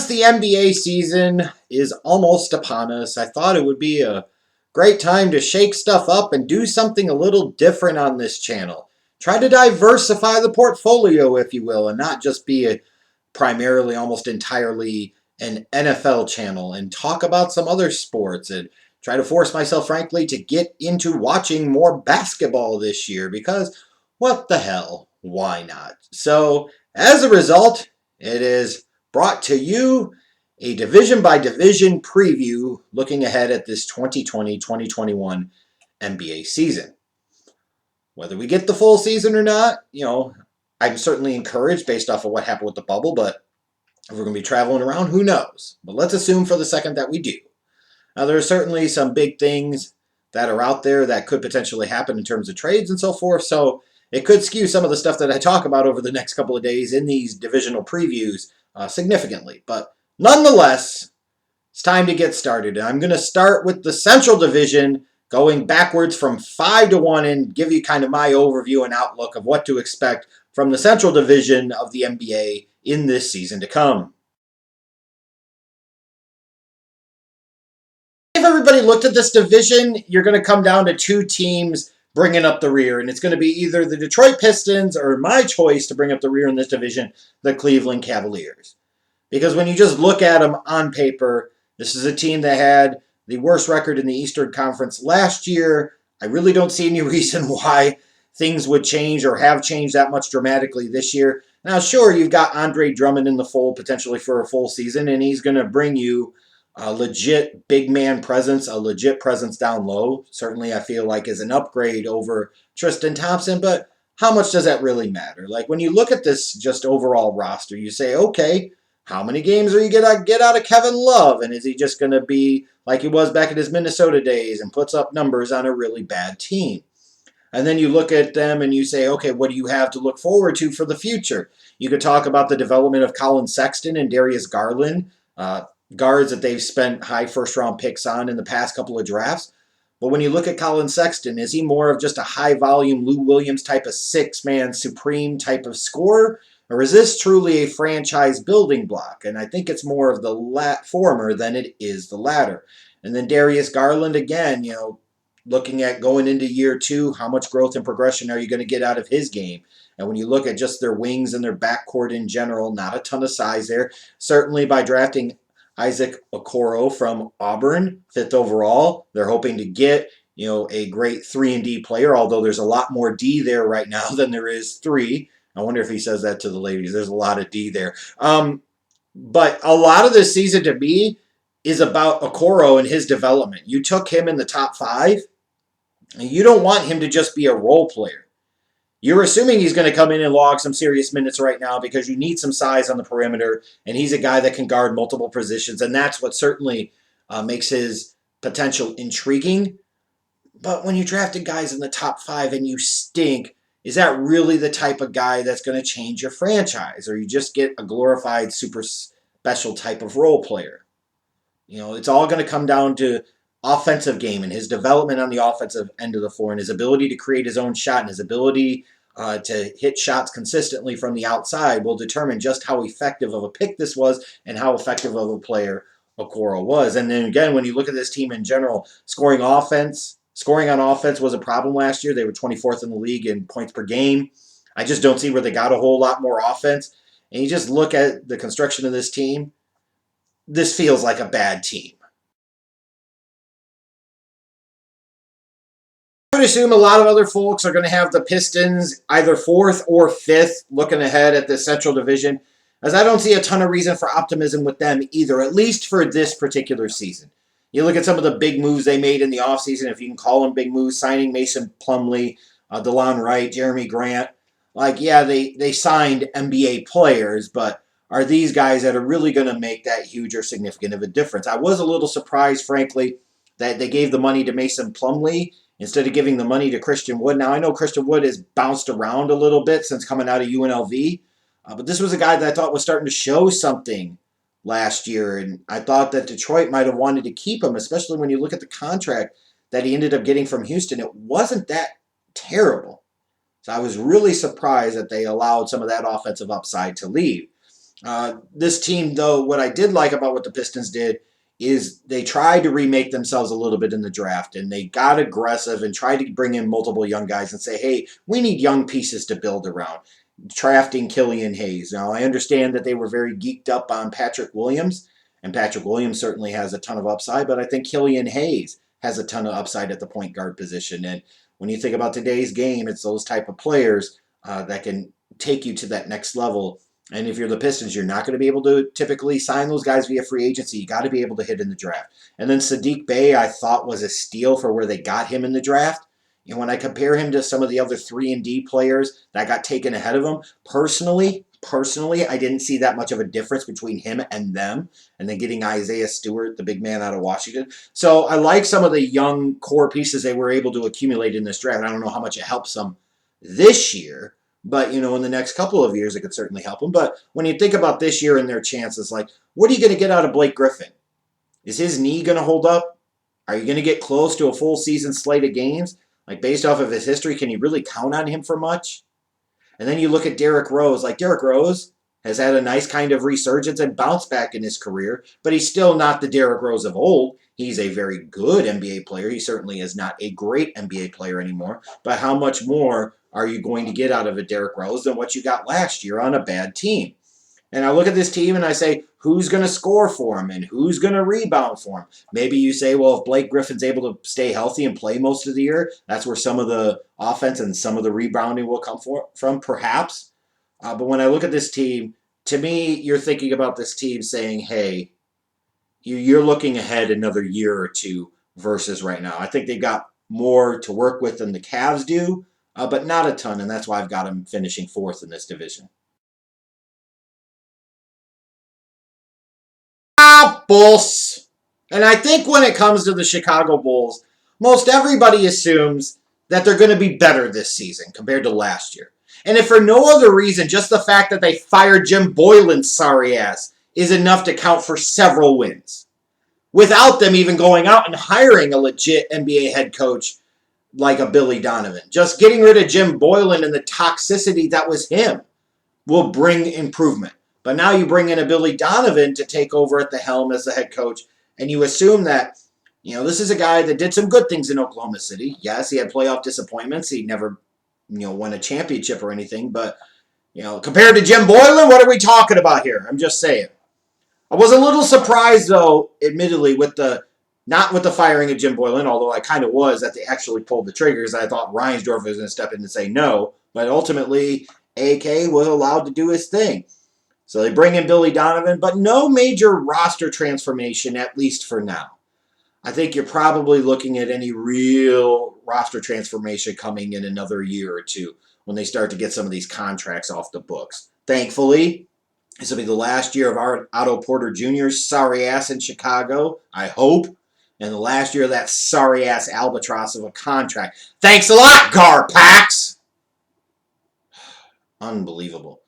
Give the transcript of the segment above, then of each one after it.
the NBA season is almost upon us, I thought it would be a great time to shake stuff up and do something a little different on this channel. Try to diversify the portfolio, if you will, and not just be a primarily, almost entirely an NFL channel and talk about some other sports and try to force myself, frankly, to get into watching more basketball this year because what the hell? Why not? So, as a result, it is brought to you a division by division preview looking ahead at this 2020-2021 NBA season. Whether we get the full season or not, I'm certainly encouraged based off of what happened with the bubble, but if we're going to be traveling around, who knows? But let's assume for the second that we do. Now, there are certainly some big things that are out there that could potentially happen in terms of trades and so forth, so it could skew some of the stuff that I talk about over the next couple of days in these divisional previews significantly. But nonetheless, it's time to get started. And I'm going to start with the Central Division, going backwards from 5-1 and give you kind of my overview and outlook of what to expect from the Central Division of the NBA in this season to come. If everybody looked at this division, you're going to come down to two teams bringing up the rear, and it's going to be either the Detroit Pistons or my choice to bring up the rear in this division, the Cleveland Cavaliers. Because when you just look at them on paper, this is a team that had the worst record in the Eastern Conference last year. I really don't see any reason why things would change or have changed that much dramatically this year. Now, sure, you've got Andre Drummond in the fold potentially for a full season, and he's going to bring you a legit big man presence, a legit presence down low. Certainly, I feel like is an upgrade over Tristan Thompson, but how much does that really matter? Like, when you look at this just overall roster, you say, okay, how many games are you going to get out of Kevin Love? And is he just going to be like he was back in his Minnesota days and puts up numbers on a really bad team? And then you look at them and you say, okay, what do you have to look forward to for the future? You could talk about the development of Colin Sexton and Darius Garland, guards that they've spent high first-round picks on in the past couple of drafts. But when you look at Colin Sexton, is he more of just a high-volume Lou Williams type of six-man supreme type of scorer? Or is this truly a franchise building block? And I think it's more of the former than it is the latter. And then Darius Garland, again, looking at going into year two, how much growth and progression are you going to get out of his game? And when you look at just their wings and their backcourt in general, not a ton of size there. Certainly by drafting Isaac Okoro from Auburn, 5th overall, they're hoping to get a great 3-and-D player, although there's a lot more D there right now than there is 3. I wonder if he says that to the ladies. There's a lot of D there. But a lot of this season to me is about Okoro and his development. You took him in the top 5, and you don't want him to just be a role player. You're assuming he's going to come in and log some serious minutes right now because you need some size on the perimeter, and he's a guy that can guard multiple positions, and that's what certainly makes his potential intriguing. But when you drafted guys in the top 5 and you stink, is that really the type of guy that's going to change your franchise? Or you just get a glorified super special type of role player? It's all going to come down to offensive game and his development on the offensive end of the floor and his ability to create his own shot and his ability to hit shots consistently from the outside will determine just how effective of a pick this was and how effective of a player Okoro was. And then again, when you look at this team in general, scoring on offense was a problem last year. They were 24th in the league in points per game. I just don't see where they got a whole lot more offense. And you just look at the construction of this team, this feels like a bad team. I would assume a lot of other folks are going to have the Pistons either 4th or 5th looking ahead at the Central Division, as I don't see a ton of reason for optimism with them either, at least for this particular season. You look at some of the big moves they made in the offseason, if you can call them big moves, signing Mason Plumlee, DeLon Wright, Jeremy Grant. They signed NBA players, but are these guys that are really going to make that huge or significant of a difference? I was a little surprised, frankly, that they gave the money to Mason Plumlee instead of giving the money to Christian Wood. Now, I know Christian Wood has bounced around a little bit since coming out of UNLV, but this was a guy that I thought was starting to show something last year, and I thought that Detroit might have wanted to keep him, especially when you look at the contract that he ended up getting from Houston. It wasn't that terrible. So I was really surprised that they allowed some of that offensive upside to leave. This team, though, what I did like about what the Pistons did is they tried to remake themselves a little bit in the draft, and they got aggressive and tried to bring in multiple young guys and say, hey, we need young pieces to build around. Drafting Killian Hayes. Now, I understand that they were very geeked up on Patrick Williams, and Patrick Williams certainly has a ton of upside, but I think Killian Hayes has a ton of upside at the point guard position. And when you think about today's game, it's those type of players that can take you to that next level. And if you're the Pistons, you're not going to be able to typically sign those guys via free agency. You got to be able to hit in the draft. And then Sadiq Bey, I thought was a steal for where they got him in the draft. And when I compare him to some of the other 3-and-D players that got taken ahead of him, personally, I didn't see that much of a difference between him and them. And then getting Isaiah Stewart, the big man out of Washington. So I like some of the young core pieces they were able to accumulate in this draft. I don't know how much it helps them this year. But, in the next couple of years, it could certainly help them. But when you think about this year and their chances, like, what are you going to get out of Blake Griffin? Is his knee going to hold up? Are you going to get close to a full season slate of games? Like, based off of his history, can you really count on him for much? And then you look at Derrick Rose. Like, Derrick Rose has had a nice kind of resurgence and bounce back in his career, but he's still not the Derrick Rose of old. He's a very good NBA player. He certainly is not a great NBA player anymore. But how much more are you going to get out of a Derrick Rose than what you got last year on a bad team? And I look at this team and I say, who's going to score for him and who's going to rebound for him? Maybe you say, well, if Blake Griffin's able to stay healthy and play most of the year, that's where some of the offense and some of the rebounding will come from, perhaps. But when I look at this team, to me, you're thinking about this team saying, hey, you're looking ahead another year or two versus right now. I think they've got more to work with than the Cavs do, but not a ton, and that's why I've got them finishing fourth in this division. Bulls. And I think when it comes to the Chicago Bulls, most everybody assumes that they're going to be better this season compared to last year. And if for no other reason, just the fact that they fired Jim Boylan's sorry ass is enough to count for several wins. Without them even going out and hiring a legit NBA head coach like a Billy Donovan. Just getting rid of Jim Boylan and the toxicity that was him will bring improvement. But now you bring in a Billy Donovan to take over at the helm as the head coach, and you assume that, this is a guy that did some good things in Oklahoma City. Yes, he had playoff disappointments. He never, won a championship or anything. But, compared to Jim Boylan, what are we talking about here? I'm just saying. I was a little surprised, though, admittedly, not with the firing of Jim Boylan, although I kind of was that they actually pulled the triggers. I thought Reinsdorf was going to step in and say no. But ultimately, AK was allowed to do his thing. So they bring in Billy Donovan, but no major roster transformation, at least for now. I think you're probably looking at any real roster transformation coming in another year or two when they start to get some of these contracts off the books. Thankfully, this will be the last year of Otto Porter Jr.'s sorry ass in Chicago, I hope, and the last year of that sorry ass albatross of a contract. Thanks a lot, Garpax! Unbelievable.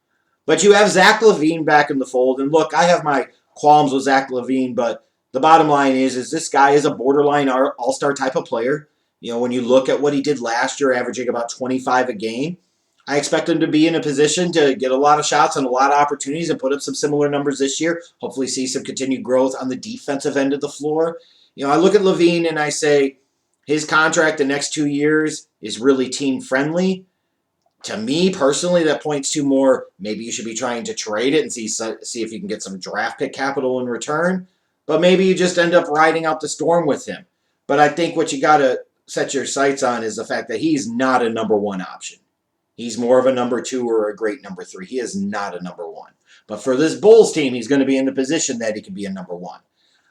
But you have Zach LaVine back in the fold. And look, I have my qualms with Zach LaVine, but the bottom line is this guy is a borderline all-star type of player. When you look at what he did last year, averaging about 25 a game, I expect him to be in a position to get a lot of shots and a lot of opportunities and put up some similar numbers this year. Hopefully see some continued growth on the defensive end of the floor. I look at LaVine and I say his contract the next 2 years is really team-friendly. To me, personally, that points to more, maybe you should be trying to trade it and see if you can get some draft pick capital in return. But maybe you just end up riding out the storm with him. But I think what you got to set your sights on is the fact that he's not a number one option. He's more of a number two or a great number three. He is not a number one. But for this Bulls team, he's going to be in the position that he can be a number one.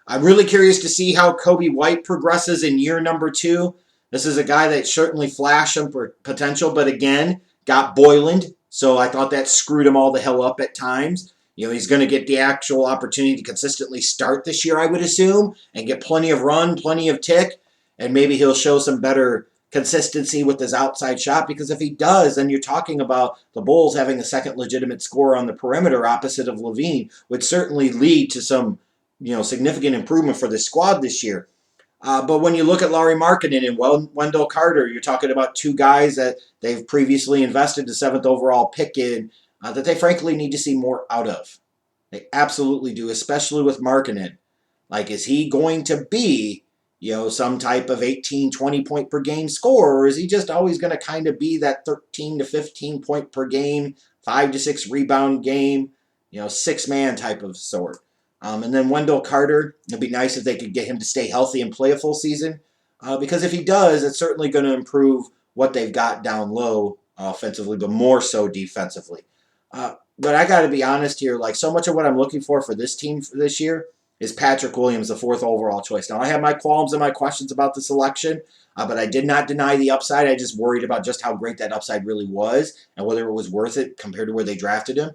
I'm really curious to see how Kobe White progresses in year number 2. This is a guy that certainly flashed some potential, but again, got Boylan, so I thought that screwed him all the hell up at times. He's going to get the actual opportunity to consistently start this year, I would assume, and get plenty of run, plenty of tick, and maybe he'll show some better consistency with his outside shot, because if he does, then you're talking about the Bulls having a second legitimate scorer on the perimeter opposite of LaVine, would certainly lead to some, significant improvement for this squad this year. But when you look at Lauri Markkanen and Wendell Carter, you're talking about 2 guys that they've previously invested the 7th overall pick in that they frankly need to see more out of. They absolutely do, especially with Markkanen. Like, is he going to be, some type of 18, 20 point per game scorer, or is he just always going to kind of be that 13 to 15 point per game, 5 to 6 rebound game, six man type of sort? And then Wendell Carter, it'd be nice if they could get him to stay healthy and play a full season. Because if he does, it's certainly going to improve what they've got down low offensively, but more so defensively. But I got to be honest here, like so much of what I'm looking for this team for this year is Patrick Williams, the fourth overall choice. Now, I have my qualms and my questions about the selection, but I did not deny the upside. I just worried about just how great that upside really was and whether it was worth it compared to where they drafted him.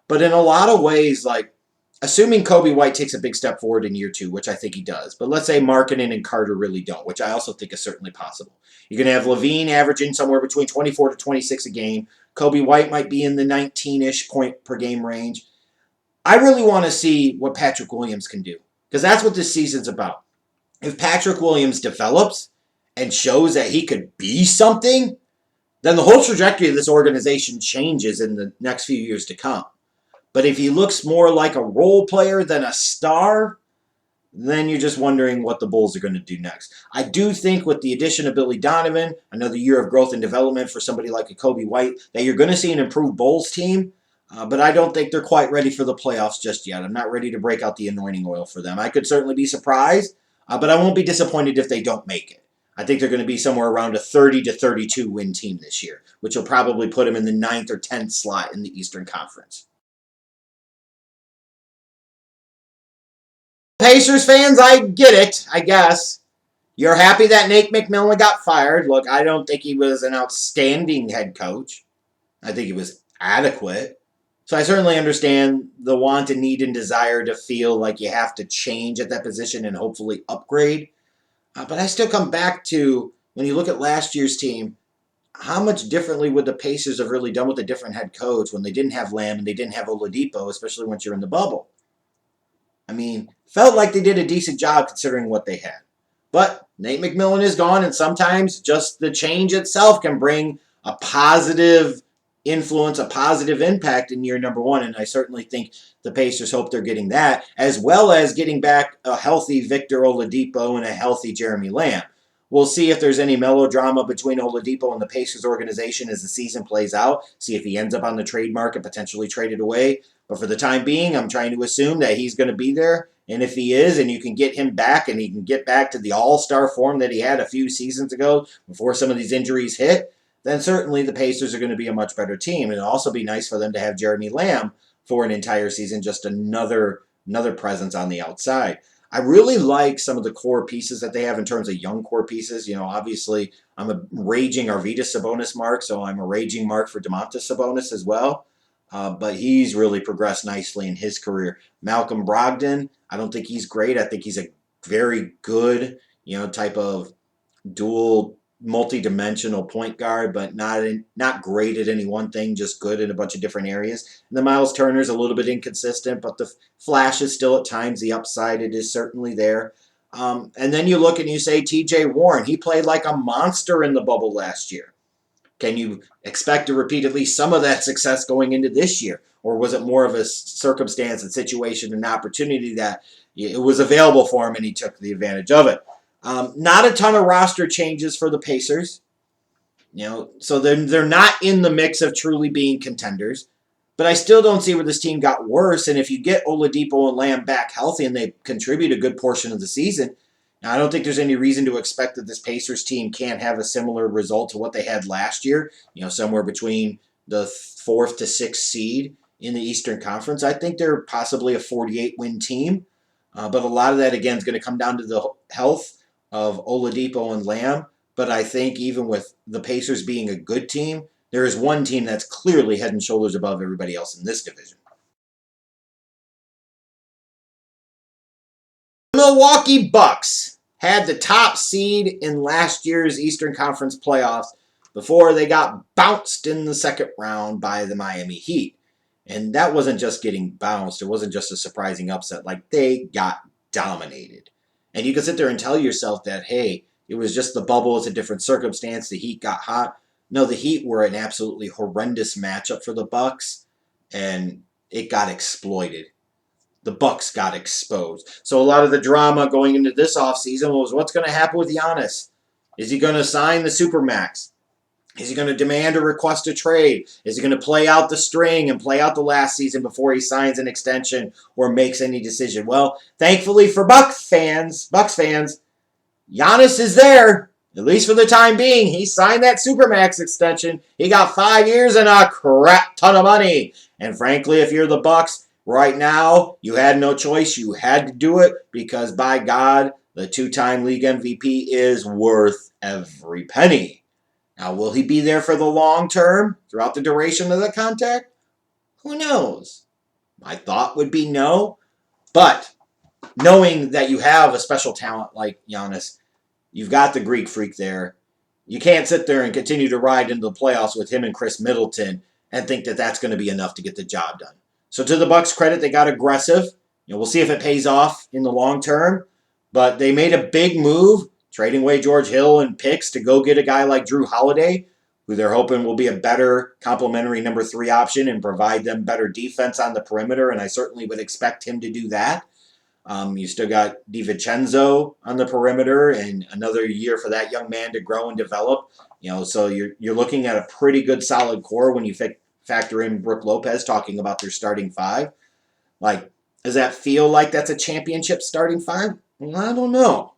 But in a lot of ways, like, assuming Kobe White takes a big step forward in year 2, which I think he does, but let's say Markkanen and Carter really don't, which I also think is certainly possible. You're going to have Levine averaging somewhere between 24 to 26 a game. Kobe White might be in the 19-ish point per game range. I really want to see what Patrick Williams can do, because that's what this season's about. If Patrick Williams develops and shows that he could be something, then the whole trajectory of this organization changes in the next few years to come. But if he looks more like a role player than a star, then you're just wondering what the Bulls are going to do next. I do think with the addition of Billy Donovan, another year of growth and development for somebody like a Kobe White, that you're going to see an improved Bulls team. But I don't think they're quite ready for the playoffs just yet. I'm not ready to break out the anointing oil for them. I could certainly be surprised, but I won't be disappointed if they don't make it. I think they're going to be somewhere around a 30 to 32 win team this year, which will probably put them in the 9th or 10th slot in the Eastern Conference. Pacers fans, I get it, I guess. You're happy that Nate McMillan got fired. Look, I don't think he was an outstanding head coach. I think he was adequate. So I certainly understand the want and need and desire to feel like you have to change at that position and hopefully upgrade. But I still come back to, when you look at last year's team, how much differently would the Pacers have really done with a different head coach when they didn't have Lamb and they didn't have Oladipo, especially once you're in the bubble? I mean, felt like they did a decent job considering what they had. But Nate McMillan is gone, and sometimes just the change itself can bring a positive influence, a positive impact in year number 1. And I certainly think the Pacers hope they're getting that, as well as getting back a healthy Victor Oladipo and a healthy Jeremy Lamb. We'll see if there's any melodrama between Oladipo and the Pacers organization as the season plays out, see if he ends up on the trade market, potentially traded away. But for the time being, I'm trying to assume that he's going to be there. And if he is, and you can get him back, and he can get back to the all-star form that he had a few seasons ago before some of these injuries hit, then certainly the Pacers are going to be a much better team. And it'll also be nice for them to have Jeremy Lamb for an entire season, just another presence on the outside. I really like some of the core pieces that they have in terms of young core pieces. Obviously, I'm a raging Arvydas Sabonis mark, so I'm a raging mark for Domantas Sabonis as well. But he's really progressed nicely in his career. Malcolm Brogdon, I don't think he's great. I think he's a very good, type of dual, multi-dimensional point guard, but not great at any one thing, just good in a bunch of different areas. And the Miles Turner's a little bit inconsistent, but the flash is still at times the upside. It is certainly there. And then you look and you say T.J. Warren. He played like a monster in the bubble last year. Can you expect to repeat at least some of that success going into this year? Or was it more of a circumstance and situation and opportunity that it was available for him and he took the advantage of it? Not a ton of roster changes for the Pacers. So they're not in the mix of truly being contenders. But I still don't see where this team got worse. And if you get Oladipo and Lamb back healthy and they contribute a good portion of the season, now, I don't think there's any reason to expect that this Pacers team can't have a similar result to what they had last year, somewhere between the 4th to 6th seed in the Eastern Conference. I think they're possibly a 48-win team. But a lot of that, again, is going to come down to the health of Oladipo and Lamb. But I think even with the Pacers being a good team, there is one team that's clearly head and shoulders above everybody else in this division. Milwaukee Bucks had the top seed in last year's Eastern Conference playoffs before they got bounced in the second round by the Miami Heat. And that wasn't just getting bounced. It wasn't just a surprising upset. Like, they got dominated. And you can sit there and tell yourself that, hey, it was just the bubble. It's a different circumstance. The Heat got hot. No, the Heat were an absolutely horrendous matchup for the Bucks, and it got exploited. the Bucks got exposed. So a lot of the drama going into this offseason was what's going to happen with Giannis? Is he going to sign the Supermax? Is he going to demand or request a trade? Is he going to play out the string and play out the last season before he signs an extension or makes any decision? Well, thankfully for Bucks fans, Giannis is there, at least for the time being. He signed that Supermax extension. He got 5 years and a crap ton of money. And frankly, if you're the Bucks right now, you had no choice. You had to do it because, by God, the two-time league MVP is worth every penny. Now, will he be there for the long term throughout the duration of the contract? Who knows? My thought would be no. But knowing that you have a special talent like Giannis, you've got the Greek freak there. You can't sit there and continue to ride into the playoffs with him and Chris Middleton and think that that's going to be enough to get the job done. So to the Bucks' credit, they got aggressive. We'll see if it pays off in the long term. But they made a big move, trading away George Hill and picks to go get a guy like Drew Holiday, who they're hoping will be a better complementary number 3 option and provide them better defense on the perimeter. And I certainly would expect him to do that. You still got DiVincenzo on the perimeter and another year for that young man to grow and develop. So you're looking at a pretty good solid core when you factor in Brook Lopez talking about their starting 5. Does that feel like that's a championship starting 5? Well, I don't know.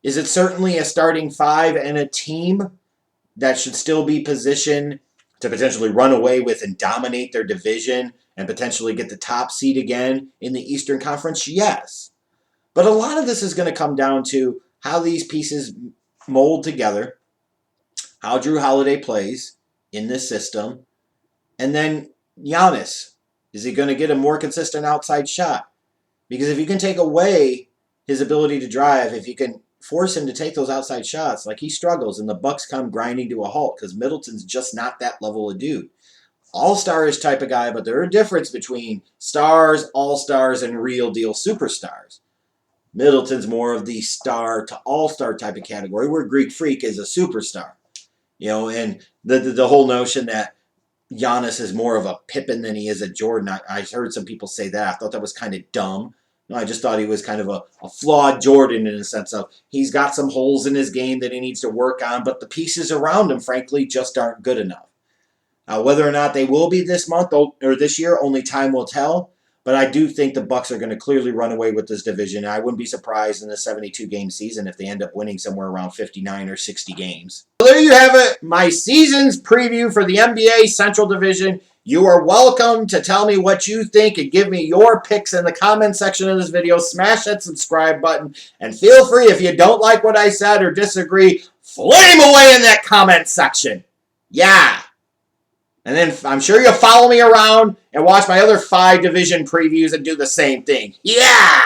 Is it certainly a starting 5 and a team that should still be positioned to potentially run away with and dominate their division and potentially get the top seed again in the Eastern Conference? Yes. But a lot of this is going to come down to how these pieces mold together, how Drew Holiday plays in this system, and then Giannis. Is he going to get a more consistent outside shot? Because if you can take away his ability to drive, if you can force him to take those outside shots, he struggles and the Bucks come grinding to a halt because Middleton's just not that level of dude. All-stars type of guy, but there are a difference between stars, all-stars, and real deal superstars. Middleton's more of the star to all-star type of category, where Greek Freak is a superstar. And the whole notion that Giannis is more of a Pippen than he is a Jordan, I heard some people say that. I thought that was kind of dumb. I just thought he was kind of a flawed Jordan in the sense of he's got some holes in his game that he needs to work on, but the pieces around him, frankly, just aren't good enough. Whether or not they will be this month or this year, only time will tell. But I do think the Bucks are going to clearly run away with this division. I wouldn't be surprised in the 72-game season if they end up winning somewhere around 59 or 60 games. So there you have it, my season's preview for the NBA Central Division. You are welcome to tell me what you think and give me your picks in the comment section of this video. Smash that subscribe button. And feel free, if you don't like what I said or disagree, flame away in that comment section. Yeah. And then I'm sure you'll follow me around and watch my other 5 division previews and do the same thing. Yeah!